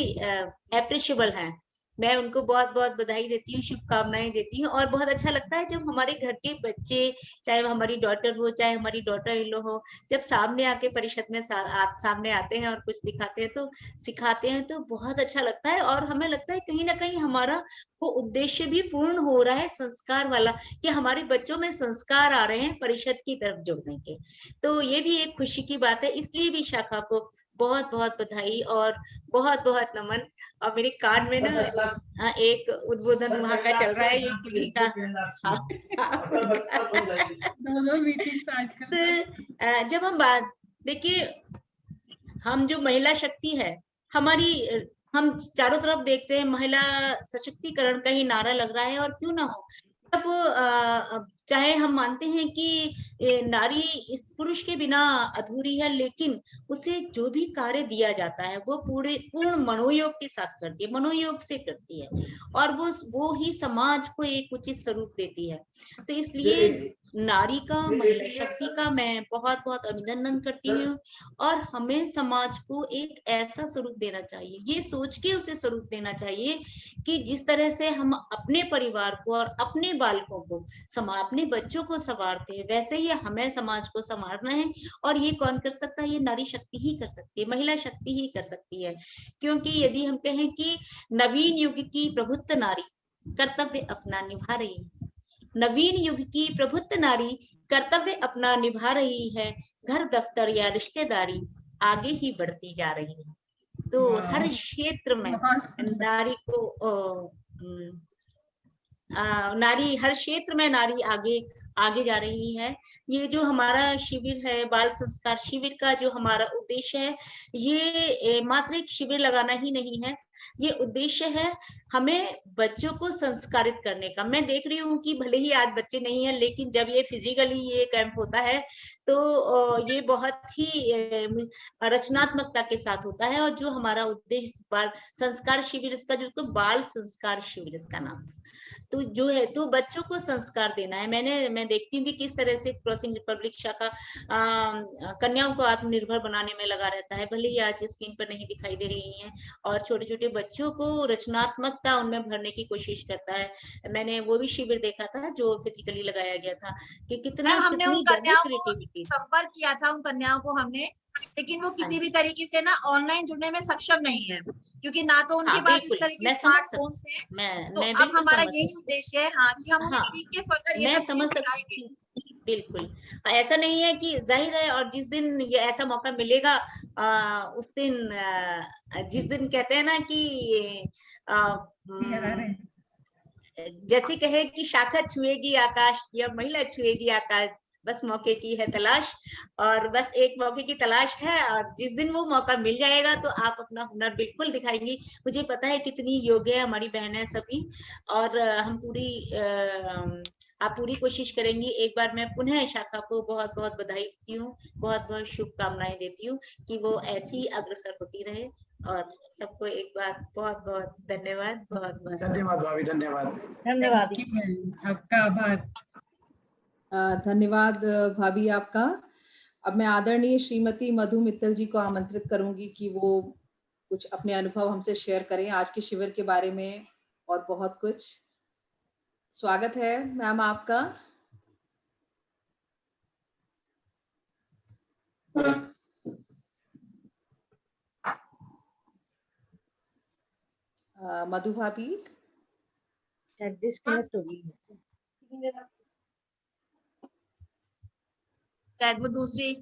एप्रिशिएबल है। मैं उनको बहुत बहुत बधाई देती हूँ, शुभकामनाएं देती हूँ। और बहुत अच्छा लगता है जब हमारे घर के बच्चे, चाहे वो हमारी डॉटर हो चाहे हमारी डॉटर इन लो हो, जब सामने आके परिषद में सामने आते हैं और कुछ सिखाते हैं तो बहुत अच्छा लगता है। और हमें लगता है कहीं ना कहीं हमारा वो उद्देश्य भी पूर्ण हो रहा है, संस्कार वाला, कि हमारे बच्चों में संस्कार आ रहे हैं परिषद की तरफ जोड़ने के। तो ये भी एक खुशी की बात है, इसलिए भी शाखा को बहुत बहुत बधाई और बहुत बहुत नमन। और मेरे कान में ना एक उद्बोधन वहां का चल रहा है, ये किसी का दोनों मीटिंग्स आजकल। तो जब हम बात देखिए, हम जो महिला शक्ति है हमारी, हम चारों तरफ देखते हैं महिला सशक्तिकरण का ही नारा लग रहा है, और क्यों ना हो। अब चाहे हम मानते हैं कि नारी इस पुरुष के बिना अधूरी है, लेकिन उसे जो भी कार्य दिया जाता है वो पूर्ण मनोयोग के साथ करती है, मनोयोग से करती है, और वो ही समाज को एक उचित स्वरूप देती है। तो इसलिए नारी का, महिला शक्ति का मैं बहुत बहुत अभिनंदन करती हूँ। और हमें समाज को एक ऐसा स्वरूप देना चाहिए, ये सोच के उसे स्वरूप देना चाहिए कि जिस तरह से हम अपने परिवार को और अपने बालकों को, अपने बच्चों को संवारते हैं, वैसे ही हमें समाज को संवारना है। और ये कौन कर सकता है? ये नारी शक्ति ही कर सकती है, महिला शक्ति ही कर सकती है। क्योंकि यदि हम कहें कि नवीन युग की प्रबुद्ध नारी कर्तव्य अपना निभा रही है, नवीन युग की प्रबुद्ध नारी कर्तव्य अपना निभा रही है, घर दफ्तर या रिश्तेदारी आगे ही बढ़ती जा रही है। तो हर क्षेत्र में नारी को नारी, हर क्षेत्र में नारी आगे जा रही है। ये जो हमारा शिविर है, बाल संस्कार शिविर का जो हमारा उद्देश्य है, ये मात्र एक शिविर लगाना ही नहीं है, ये उद्देश्य है हमें बच्चों को संस्कारित करने का। मैं देख रही हूँ कि भले ही आज बच्चे नहीं है, लेकिन जब ये फिजिकली ये कैंप होता है तो ये बहुत ही रचनात्मकता के साथ होता है। और जो हमारा उद्देश्य बाल संस्कार शिविर, इसका जो बाल संस्कार शिविर इसका नाम, तो जो है तो बच्चों को संस्कार देना है। मैं देखती हूँ कि किस तरह से क्रॉसिंग रिपब्लिक शाखा कन्याओं को आत्मनिर्भर बनाने में लगा रहता है, भले ही आज स्क्रीन पर नहीं दिखाई दे रही हैं, और छोटे छोटे बच्चों को रचनात्मकता उनमें भरने की कोशिश करता है। मैंने वो भी शिविर देखा था जो फिजिकली लगाया गया था, कि कितना हमने उन कन्याओं को क्रिएटिविटी, संपर्क किया था उन कन्याओं को हमने, लेकिन वो किसी भी तरीके से ना ऑनलाइन जुड़ने में सक्षम नहीं है, क्योंकि ना तो उनके पास इस तरह के स्मार्टफोन्स हैं। तो अब हमारा यही उद्देश्य है कि हम उन्हें सीख के फर्दर ये सब चीजें सिखाएंगे। बिल्कुल, ऐसा नहीं है कि जाहिर है, और जिस दिन ये ऐसा मौका मिलेगा उस दिन जिस दिन कहते हैं ना कि जैसे कहे कि शाखा छुएगी आकाश या महिला छुएगी आकाश, बस मौके की है तलाश, और बस एक मौके की तलाश है, और जिस दिन वो मौका मिल जाएगा तो आप अपना हुनर बिल्कुल दिखाएंगी। मुझे पता है कितनी योग्य है हमारी बहनें सभी, और हम आप पूरी कोशिश करेंगी। एक बार मैं पुनः शाखा को बहुत बहुत बधाई देती हूँ, बहुत बहुत शुभकामनाएं देती हूँ कि वो ऐसी अग्रसर होती रहे। और सबको एक बार बहुत बहुत धन्यवाद, बहुत बहुत धन्यवाद भाभी, धन्यवाद। धन्यवाद आपका आभार। धन्यवाद भाभी आपका। अब मैं आदरणीय श्रीमती मधु मित्तल जी को आमंत्रित करूंगी कि वो कुछ अपने अनुभव हमसे शेयर करें आज के शिविर के बारे में और बहुत कुछ। स्वागत है मैम आपका। मधु भाभी डिस्कनेक्ट हो गई, शायद वो दूसरी,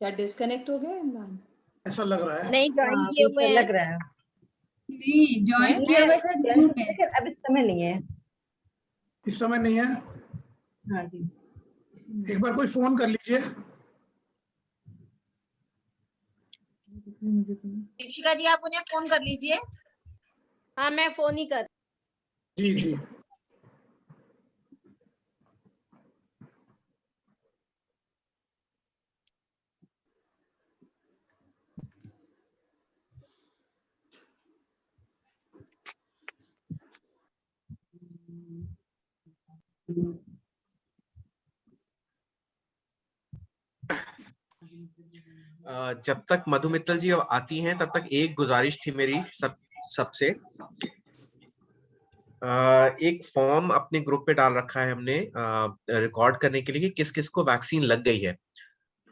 क्या डिस्कनेक्ट हो गए मैम? ऐसा लग रहा है। नहीं ज्वाइन किए हुए लग रहा है, नहीं ज्वाइन किया हुआ है, ग्रुप है। लेकिन अब इस समय नहीं है। इस समय नहीं है। हाँ जी, एक बार कोई फोन कर लीजिए। दीपिका जी आप उन्हें फोन कर लीजिए। हाँ मैं फोन ही कर। जी जी। जब तक मधु मित्तल जी आती हैं तब तक एक गुजारिश थी मेरी सबसे। एक फॉर्म अपने ग्रुप पे डाल रखा है हमने रिकॉर्ड करने के लिए कि किस किस को वैक्सीन लग गई है।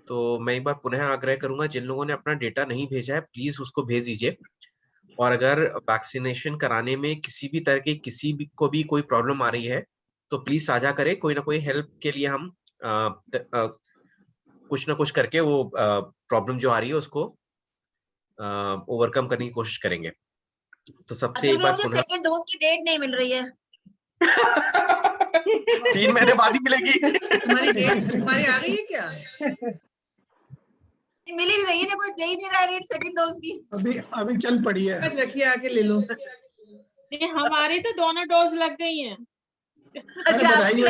तो मैं एक बार पुनः आग्रह करूंगा, जिन लोगों ने अपना डेटा नहीं भेजा है प्लीज उसको भेज दीजिए। और अगर वैक्सीनेशन कराने में किसी भी तरह की किसी भी को भी कोई प्रॉब्लम आ रही है तो प्लीज साझा करें, कोई ना कोई हेल्प के लिए हम कुछ ना कुछ करके वो प्रॉब्लम जो आ रही है उसको ओवरकम करने की कोशिश करेंगे। तो सबसे एक बार मुझे सेकंड डोज की डेट नहीं मिल रही है। 3 महीने बाद ही मिलेगी। तुम्हारी डेट तुम्हारी आ गई है क्या? मिल ही रही है, कोई दे ही नहीं रहा है सेकंड डोज की। अभी चल पड़ी है। बस रखिए, आके ले लो। हमारी तो दोनों डोज लग गई हैं। अच्छा, हमें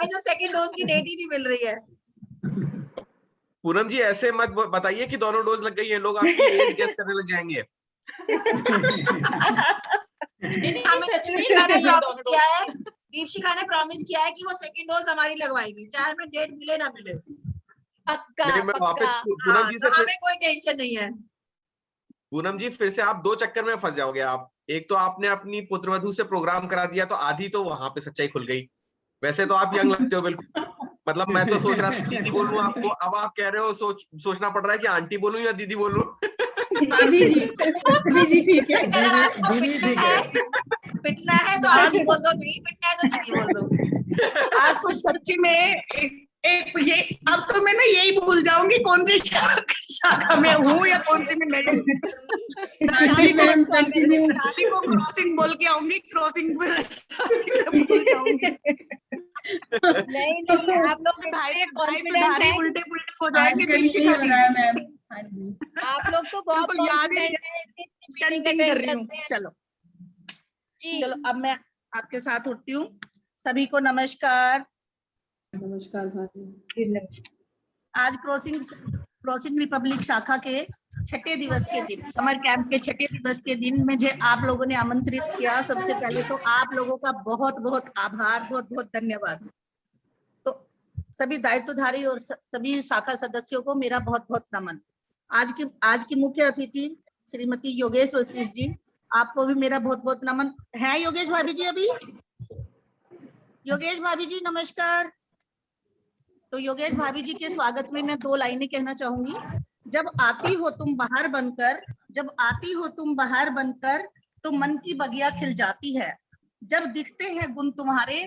तो सेकंड डोज की डेट ही नहीं मिल रही है। पूनम जी ऐसे मत बताइए कि दोनों डोज लग गई है, लोग आपकी एज गेस करने लग जाएंगे। हमें दीपशिखा ने प्रॉमिस किया है, दीपशिखा ने प्रॉमिस किया है कि वो सेकंड डोज हमारी लगवाएगी, चाहे हमें डेट मिले ना मिले। मैं वापस पूनम जी से हमें कोई टेंशन नहीं है। पूनम जी फिर से आप 2 चक्कर में फंस जाओगे आप। एक तो आपने अपनी पुत्रवधू से प्रोग्राम करा दिया तो आधी तो वहां पे सच्चाई खुल गई। वैसे तो आप यंग लगते हो बिल्कुल, मतलब मैं तो सोच रहा था दीदी बोलूं आपको, अब आप कह रहे हो सोचना पड़ रहा है कि आंटी बोलूं या दीदी बोलूं। दीदी ठीक है। अगर आपको पिटना है तो आंटी बोल दो, नहीं पिटना है तो दीदी बोल दो। आज तो सच्ची में एक ये अब तो मैं ना यही भूल जाऊंगी कौन सी शाखा में हूँ या कौन सी में नहीं। शादी को क्रॉसिंग बोल के आऊंगी, क्रॉसिंग पे भूल जाऊंगी। नहीं आप लोग भाई उल्टे पुल्टे हो जाएंगे। आप लोग तो बहुत याद ही कर रही हूँ। चलो अब मैं आपके साथ उठती हूँ। सभी को नमस्कार। नमस्कार भाभी। आज क्रॉसिंग रिपब्लिक शाखा के 6ठे दिवस के दिन, समर कैंप के 6ठे दिवस के दिन मुझे आप लोगों ने आमंत्रित किया। सबसे पहले तो आप लोगों का बहुत बहुत आभार, बहुत बहुत धन्यवाद। तो सभी दायित्वधारी और सभी शाखा सदस्यों को मेरा बहुत बहुत नमन। आज की मुख्य अतिथि श्रीमती योगेश वशिष्ठ जी, आपको भी मेरा बहुत बहुत नमन है। योगेश भाभी जी, अभी योगेश भाभी जी नमस्कार। तो योगेश भाभी जी के स्वागत में मैं 2 लाइनें कहना चाहूंगी। जब आती हो तुम बाहर बनकर, जब आती हो तुम बाहर बनकर तो मन की बगिया खिल जाती है। जब दिखते हैं गुण तुम्हारे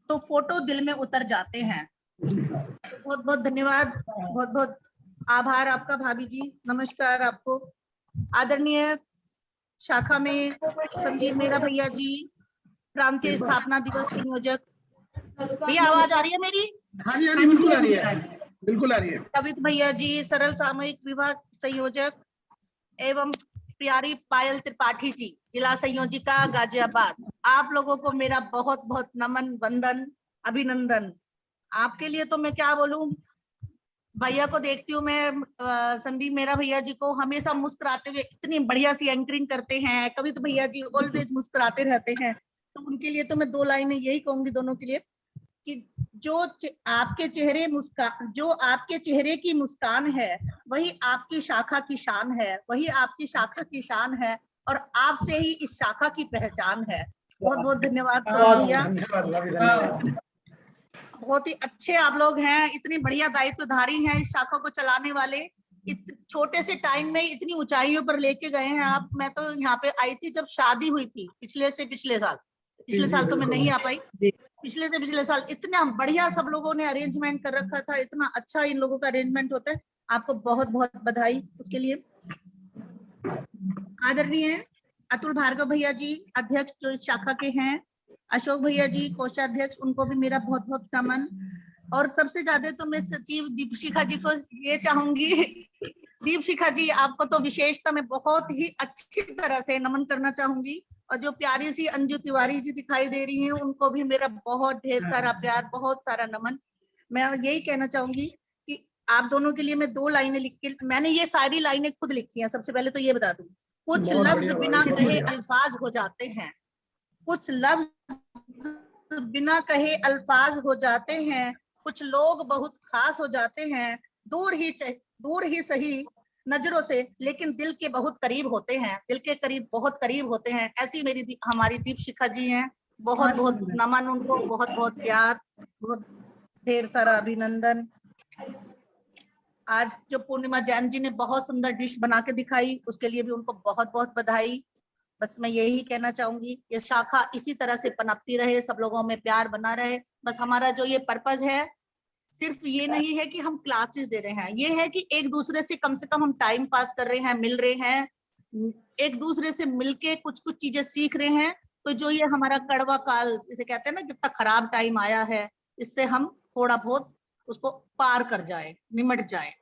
तो फोटो दिल में उतर जाते हैं। बहुत बहुत धन्यवाद, बहुत बहुत आभार आपका भाभी जी। नमस्कार आपको। आदरणीय शाखा में संदीप मेरा भैया जी, प्रांतीय स्थापना दिवस संयोजक भैया, आवाज आ रही है मेरी? हाँ जी, बिल्कुल आ रही है, बिल्कुल आ रही है। कवित भैया जी, सरल सामूहिक विभाग संयोजक, एवं प्यारी पायल त्रिपाठी जी, जिला संयोजिका गाजियाबाद। आप लोगों को मेरा बहुत बहुत नमन, वंदन, अभिनंदन। आपके लिए तो मैं क्या बोलूं, भैया को देखती हूँ मैं, संदीप मेरा भैया जी को हमेशा मुस्कुराते हुए इतनी बढ़िया सी एंकरिंग करते हैं। कवित भैया जी ऑलवेज मुस्कुराते रहते हैं। तो उनके लिए तो मैं 2 लाइनें यही कहूंगी दोनों के लिए कि जो आपके चेहरे की मुस्कान है वही आपकी शाखा की शान है, वही आपकी शाखा की शान है और आपसे ही इस शाखा की पहचान है। बहुत बहुत धन्यवाद भैया, बहुत ही अच्छे आप लोग हैं, इतने बढ़िया दायित्वधारी हैं, इस शाखा को चलाने वाले। छोटे से टाइम में इतनी ऊंचाइयों पर लेके गए हैं आप। मैं तो यहाँ पे आई थी जब शादी हुई थी पिछले साल तो मैं नहीं आ पाई। पिछले साल इतना बढ़िया सब लोगों ने अरेंजमेंट कर रखा था, इतना अच्छा इन लोगों का अरेंजमेंट होता है। आपको बहुत बहुत बधाई उसके लिए। आदरणीय अतुल भार्गव भैया जी, अध्यक्ष जो इस शाखा के हैं, अशोक भैया जी कोषाध्यक्ष, उनको भी मेरा बहुत बहुत नमन। और सबसे ज्यादा तो मैं सचिव दीपशिखा जी को ये चाहूंगी, दीपशिखा जी आपको तो विशेषता में बहुत ही अच्छी तरह से नमन करना चाहूंगी। और जो प्यारी सी अंजू तिवारी जी दिखाई दे रही हैं, उनको भी मेरा बहुत ढेर सारा प्यार, बहुत सारा नमन। मैं यही कहना चाहूंगी कि आप दोनों के लिए मैं 2 लाइनें लिख के, मैंने ये सारी लाइनें खुद लिखी हैं। सबसे पहले तो ये बता दूं, कुछ लफ्ज बिना कहे अल्फाज हो जाते हैं, कुछ लफ्ज बिना कहे अल्फाज हो जाते हैं, कुछ लोग बहुत खास हो जाते हैं, दूर ही सही नजरों से, लेकिन दिल के बहुत करीब होते हैं, दिल के करीब बहुत करीब होते हैं। ऐसी हमारी दीपशिखा जी हैं, बहुत बहुत नमन उनको, बहुत बहुत प्यार, बहुत ढेर सारा अभिनंदन। आज जो पूर्णिमा जैन जी ने बहुत सुंदर डिश बना के दिखाई, उसके लिए भी उनको बहुत बहुत बधाई। बस मैं यही कहना चाहूंगी, ये शाखा इसी तरह से पनपती रहे, सब लोगों में प्यार बना रहे। बस हमारा जो ये पर्पज है, सिर्फ ये नहीं है कि हम क्लासेस दे रहे हैं, ये है कि एक दूसरे से कम हम टाइम पास कर रहे हैं, मिल रहे हैं, एक दूसरे से मिलके कुछ कुछ चीजें सीख रहे हैं। तो जो ये हमारा कड़वा काल जिसे कहते हैं ना, कितना खराब टाइम आया है, इससे हम थोड़ा बहुत उसको पार कर जाए, निमट जाए।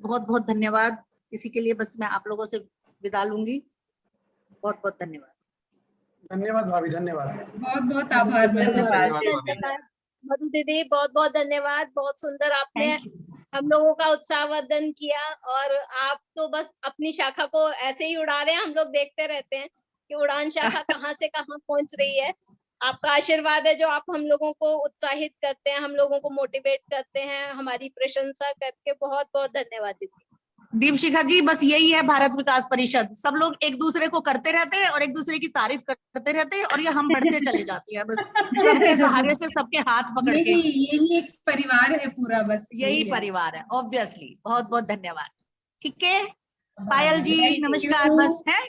बहुत बहुत धन्यवाद। इसी के लिए बस मैं आप लोगों से विदा लूंगी। बहुत बहुत धन्यवाद। धन्यवाद भाभी, धन्यवाद। बहुत बहुत आभार मधु दीदी, बहुत बहुत धन्यवाद। बहुत सुंदर आपने हम लोगों का उत्साहवर्धन किया, और आप तो बस अपनी शाखा को ऐसे ही उड़ा रहे हैं, हम लोग देखते रहते हैं कि उड़ान शाखा कहाँ से कहाँ पहुंच रही है। आपका आशीर्वाद है जो आप हम लोगों को उत्साहित करते हैं, हम लोगों को मोटिवेट करते हैं, हमारी प्रशंसा करके। बहुत बहुत धन्यवाद दीदी। दीपशिखा जी, बस यही है भारत विकास परिषद, सब लोग एक दूसरे को करते रहते हैं और एक दूसरे की तारीफ करते रहते हैं, और ये हम बढ़ते चले जाते हैं, बस सबके सहारे से, सबके हाथ पकड़ के। यही एक परिवार है पूरा, बस यही परिवार है, ऑब्वियसली। बहुत बहुत धन्यवाद। ठीक है पायल जी, नमस्कार। बस है।